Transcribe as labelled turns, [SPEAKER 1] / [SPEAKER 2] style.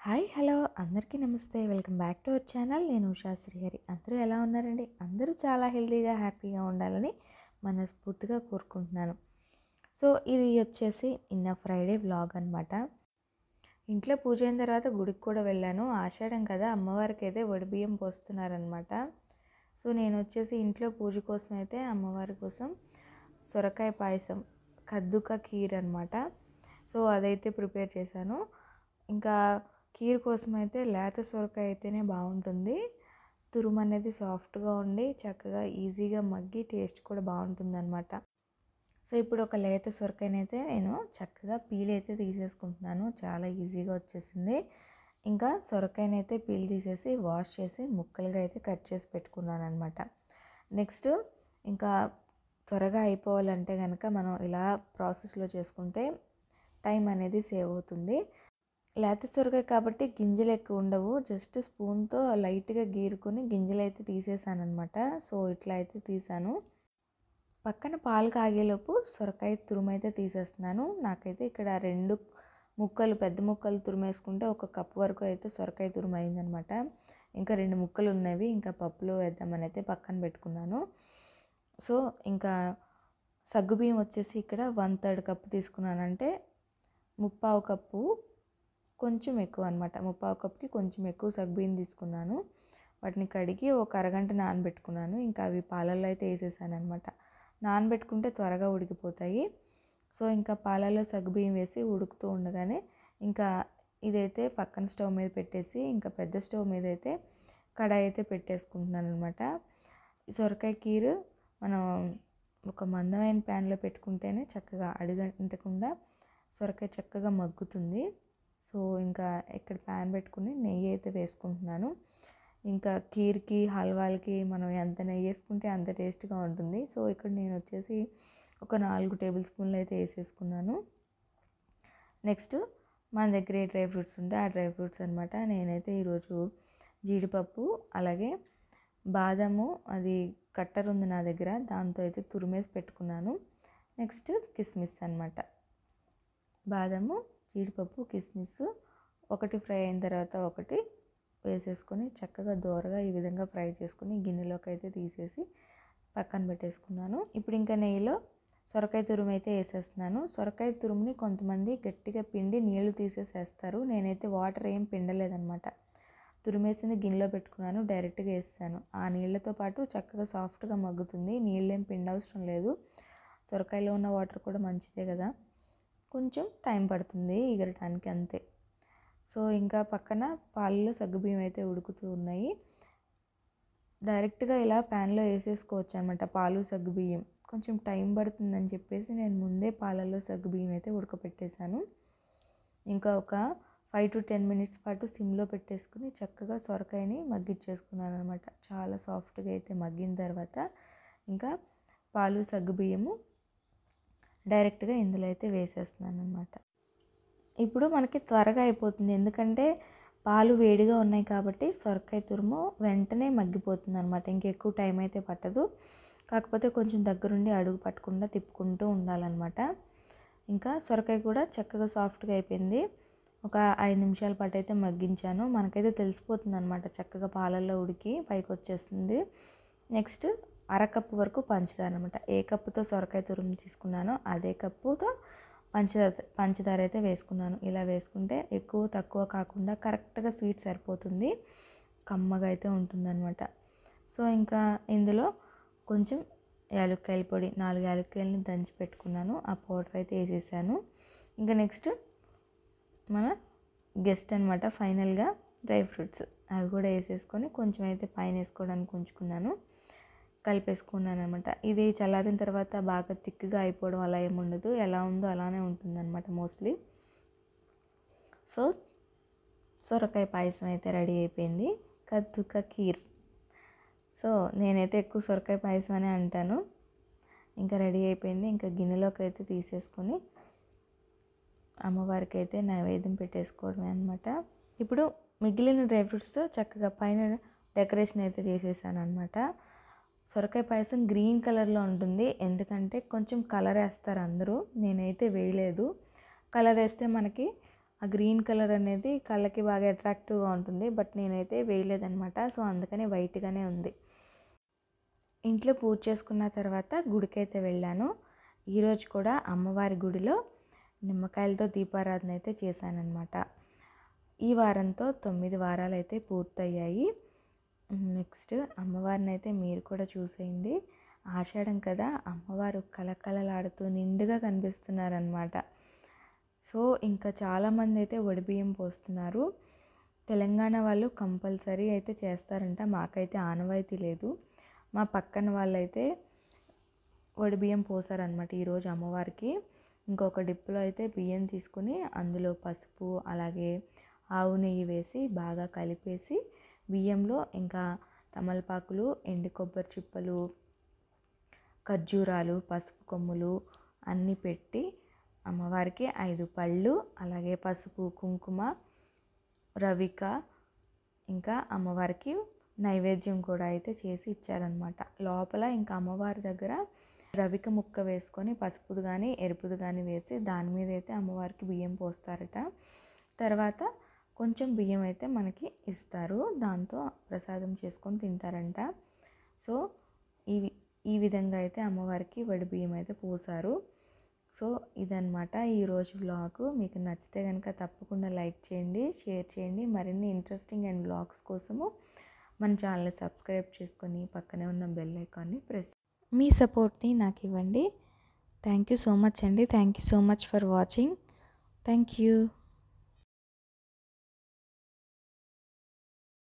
[SPEAKER 1] Hi hello అందరికీ నమస్తే. Welcome back to our channel. నేను ఉషా శ్రీహరి. అందరూ ఎలా ఉన్నారండి? అందరూ చాలా హెల్తీగా హ్యాపీగా ఉండాలని మనస్ఫూర్తిగా కోరుకుంటున్నాను. సో ఇది వచ్చేసి నిన్న ఫ్రైడే వ్లాగ్ అనమాట. ఇంట్లో పూజ అయిన తర్వాత గుడికి కూడా వెళ్ళాను. ఆషాఢం కదా, అమ్మవారికి అయితే వడిబియ్యం పోస్తున్నారనమాట. సో నేను వచ్చేసి ఇంట్లో పూజ కోసం అయితే అమ్మవారి కోసం సొరకాయ పాయసం, కద్దుక కీర్ అనమాట. సో అదైతే ప్రిపేర్ చేశాను. ఇంకా కీర్ కోసం అయితే లేత సొరకాయ అయితేనే బాగుంటుంది. తురుము అనేది సాఫ్ట్గా ఉండి చక్కగా ఈజీగా మగ్గి టేస్ట్ కూడా బాగుంటుంది అనమాట. సో ఇప్పుడు ఒక లేత సొరకాయనైతే నేను చక్కగా పీల్ అయితే తీసేసుకుంటున్నాను. చాలా ఈజీగా వచ్చేసింది. ఇంకా సొరకాయనైతే పీల్ తీసేసి వాష్ చేసి ముక్కలుగా అయితే కట్ చేసి పెట్టుకున్నాను అనమాట. నెక్స్ట్ ఇంకా త్వరగా అయిపోవాలంటే కనుక మనం ఇలా ప్రాసెస్లో చేసుకుంటే టైం అనేది సేవ్ అవుతుంది. లేత సొరకాయ కాబట్టి గింజలు ఎక్కువ ఉండవు. జస్ట్ స్పూన్తో లైట్గా గీరుకొని గింజలు అయితే తీసేసాను అనమాట. సో ఇట్లా అయితే తీసాను. పక్కన పాలు కాగేలోపు సొరకాయ తురుము అయితే తీసేస్తున్నాను. నాకైతే ఇక్కడ 2 ముక్కలు పెద్ద ముక్కలు తురిమేసుకుంటే 1 కప్పు వరకు అయితే సొరకాయ తురుము అయిందనమాట. ఇంకా 2 ముక్కలు ఉన్నవి, ఇంకా పప్పులో వేద్దామని అయితే పక్కన పెట్టుకున్నాను. సో ఇంకా సగ్గుబియ్యం వచ్చేసి ఇక్కడ 1/3 కప్పు తీసుకున్నానంటే 3/4 కప్పు కొంచెం ఎక్కువ అనమాట. 3/4 కప్కి కొంచెం ఎక్కువ సగ్గుబియ్యం తీసుకున్నాను. వాటిని కడిగి ఒక అరగంట నానబెట్టుకున్నాను. ఇంకా అవి పాలల్లో అయితే వేసేసాను అనమాట. నానబెట్టుకుంటే త్వరగా ఉడికిపోతాయి. సో ఇంకా పాలల్లో సగ్గుబియ్యం వేసి ఉడుకుతూ ఉండగానే ఇంకా ఇదైతే పక్కన స్టవ్ మీద పెట్టేసి ఇంకా పెద్ద స్టవ్ మీద అయితే కడాయి అయితే పెట్టేసుకుంటున్నాను అనమాట. సొరకాయ కీరు మనం ఒక మందమైన ప్యాన్లో పెట్టుకుంటేనే చక్కగా అడుగంటకుండా సొరకాయ చక్కగా మగ్గుతుంది. సో ఇంకా ఇక్కడ ప్యాన్ పెట్టుకుని నెయ్యి అయితే వేసుకుంటున్నాను. ఇంకా కీర్కి హల్వాలకి మనం ఎంత నెయ్యి వేసుకుంటే అంత టేస్ట్గా ఉంటుంది. సో ఇక్కడ నేను వచ్చేసి ఒక 4 టేబుల్ స్పూన్లు అయితే వేసేసుకున్నాను. నెక్స్ట్ మన దగ్గర ఏ డ్రై ఫ్రూట్స్ ఉంటే ఆ డ్రై ఫ్రూట్స్ అనమాట. నేనైతే ఈరోజు జీడిపప్పు, అలాగే బాదము, అది కట్టర్ ఉంది నా దగ్గర, దాంతో అయితే తురిమేసి పెట్టుకున్నాను. నెక్స్ట్ కిస్మిస్ అనమాట. బాదము, జీడిపప్పు, కిస్మిస్ ఒకటి ఫ్రై అయిన తర్వాత ఒకటి వేసేసుకొని చక్కగా దోరగా ఈ విధంగా ఫ్రై చేసుకుని గిన్నెలోకి అయితే తీసేసి పక్కన పెట్టేసుకున్నాను. ఇప్పుడు ఇంకా నెయ్యిలో సొరకాయ తురుము అయితే వేసేస్తున్నాను. సొరకాయ తురుముని కొంతమంది గట్టిగా పిండి నీళ్లు తీసేసేస్తారు. నేనైతే వాటర్ ఏం పిండలేదనమాట. తురిమేసింది గిన్నెలో పెట్టుకున్నాను, డైరెక్ట్గా వేసాను. ఆ నీళ్ళతో పాటు చక్కగా సాఫ్ట్గా మగ్గుతుంది. నీళ్ళేం పిండవసరం లేదు. సొరకాయలో ఉన్న వాటర్ కూడా మంచిదే కదా, కొంచెం టైం పడుతుంది ఎగరటానికి, అంతే. సో ఇంకా పక్కన పాలలో సగ్గుబియ్యం అయితే ఉడుకుతూ ఉన్నాయి. డైరెక్ట్గా ఇలా ప్యాన్లో వేసేసుకోవచ్చు అనమాట. పాలు సగ్గుబియ్యం కొంచెం టైం పడుతుందని చెప్పేసి నేను ముందే పాలల్లో సగ్గుబియ్యం అయితే ఉడకపెట్టేశాను. ఇంకా ఒక 5 to 10 మినిట్స్ పాటు సిమ్లో పెట్టేసుకుని చక్కగా సొరకాయని మగ్గిచ్చేసుకున్నాను అనమాట. చాలా సాఫ్ట్గా అయితే మగ్గిన తర్వాత ఇంకా పాలు సగ్గుబియ్యము డైరెక్ట్గా ఇందులో అయితే వేసేస్తున్నాను అనమాట. ఇప్పుడు మనకి త్వరగా అయిపోతుంది, ఎందుకంటే పాలు వేడిగా ఉన్నాయి కాబట్టి సొరకాయ తురుము వెంటనే మగ్గిపోతుంది అనమాట. ఇంకెక్కువ టైం అయితే పట్టదు. కాకపోతే కొంచెం దగ్గరుండి అడుగు పట్టకుండా తిప్పుకుంటూ ఉండాలన్నమాట. ఇంకా సొరకాయ కూడా చక్కగా సాఫ్ట్గా అయిపోయింది. ఒక 5 నిమిషాల పాటు అయితే మగ్గించాను. మనకైతే తెలిసిపోతుంది అనమాట, చక్కగా పాలల్లో ఉడికి పైకి వచ్చేస్తుంది. నెక్స్ట్ అరకప్పు వరకు పంచదార అనమాట. ఏ కప్పుతో సొరకాయ తురుము తీసుకున్నానో అదే కప్పుతో పంచదార అయితే వేసుకున్నాను. ఇలా వేసుకుంటే ఎక్కువ తక్కువ కాకుండా కరెక్ట్గా స్వీట్ సరిపోతుంది, కమ్మగా అయితే ఉంటుందన్నమాట. సో ఇంకా ఇందులో కొంచెం యాలక్కాయల పొడి, 4 యాలక్కాయలని దంచి పెట్టుకున్నాను, ఆ పౌడర్ అయితే వేసేసాను. ఇంకా నెక్స్ట్ మన గెస్ట్ అనమాట, ఫైనల్గా డ్రై ఫ్రూట్స్ అవి కూడా వేసేసుకొని కొంచెం అయితే పైన వేసుకోవడానికి ఉంచుకున్నాను, కలిపేసుకున్నాను అనమాట. ఇది చల్లారిన తర్వాత బాగా థిక్గా అయిపోవడం అలా ఏముండదు, ఎలా ఉందో అలానే ఉంటుందన్నమాట మోస్ట్లీ. సో సొరకాయ పాయసం అయితే రెడీ అయిపోయింది, కద్దుక కీర్. సో నేనైతే ఎక్కువ సొరకాయ పాయసం అనే అంటాను. ఇంకా రెడీ అయిపోయింది. ఇంకా గిన్నెలోకి అయితే తీసేసుకొని అమ్మవారికి అయితే నైవేద్యం పెట్టేసుకోవడమే అనమాట. ఇప్పుడు మిగిలిన డ్రై ఫ్రూట్స్తో చక్కగా పైన డెకరేషన్ అయితే చేసేసాను అనమాట. సొరకాయ పాయసం గ్రీన్ కలర్లో ఉంటుంది, ఎందుకంటే కొంచెం కలర్ వేస్తారు అందరూ, నేనైతే వేయలేదు. కలర్ వేస్తే మనకి ఆ గ్రీన్ కలర్ అనేది కళ్ళకి బాగా అట్రాక్టివ్గా ఉంటుంది. బట్ నేనైతే వేయలేదనమాట. సో అందుకని వైట్గానే ఉంది. ఇంట్లో పూజ చేసుకున్న తర్వాత గుడికైతే వెళ్ళాను. ఈరోజు కూడా అమ్మవారి గుడిలో నిమ్మకాయలతో దీపారాధన అయితే చేశానన్నమాట. ఈ వారంతో 9 వారాలు అయితే పూర్తయ్యాయి. నెక్స్ట్ అమ్మవారిని అయితే మీరు కూడా చూసేయండి. ఆషాఢం కదా, అమ్మవారు కలకలలాడుతూ నిండుగా కనిపిస్తున్నారనమాట. సో ఇంకా చాలామంది అయితే వడిబియ్యం పోస్తున్నారు. తెలంగాణ వాళ్ళు కంపల్సరీ అయితే చేస్తారంట. మాకైతే ఆనవాయితీ లేదు. మా పక్కన వాళ్ళైతే వడిబియ్యం పోసారనమాట ఈరోజు అమ్మవారికి. ఇంకొక డిప్పులో అయితే బియ్యం తీసుకుని అందులో పసుపు అలాగే ఆవు నెయ్యి వేసి బాగా కలిపేసి బియ్యంలో ఇంకా తమలపాకులు, ఎండు కొబ్బరి చిప్పలు, ఖర్జూరాలు, పసుపు కొమ్ములు అన్నీ పెట్టి అమ్మవారికి 5 పళ్ళు అలాగే పసుపు, కుంకుమ, రవిక ఇంకా అమ్మవారికి నైవేద్యం కూడా అయితే చేసి ఇచ్చారనమాట. లోపల ఇంకా అమ్మవారి దగ్గర రవిక ముక్క వేసుకొని పసుపుది కానీ ఎరుపుది కానీ వేసి దాని మీద అయితే అమ్మవారికి బియ్యం పోస్తారట. తర్వాత కొంచెం బియ్యం అయితే మనకి ఇస్తారు. దాంతో ప్రసాదం చేసుకొని తింటారంట. సో ఈ విధంగా అయితే అమ్మవారికి వడి బియ్యం అయితే పోసారు. సో ఇదన్నమాట ఈరోజు వ్లాగ్. మీకు నచ్చితే కనుక తప్పకుండా లైక్ చేయండి, షేర్ చేయండి. మరిన్ని ఇంట్రెస్టింగ్ అండ్ వ్లాగ్స్ కోసము మన ఛానల్ని సబ్స్క్రైబ్ చేసుకొని పక్కనే ఉన్న బెల్ ఐకాన్ని ప్రెస్. మీ సపోర్ట్ని నాకు ఇవ్వండి. థ్యాంక్ యూ సో మచ్ అండి. Thank you so much for watching. Thank you.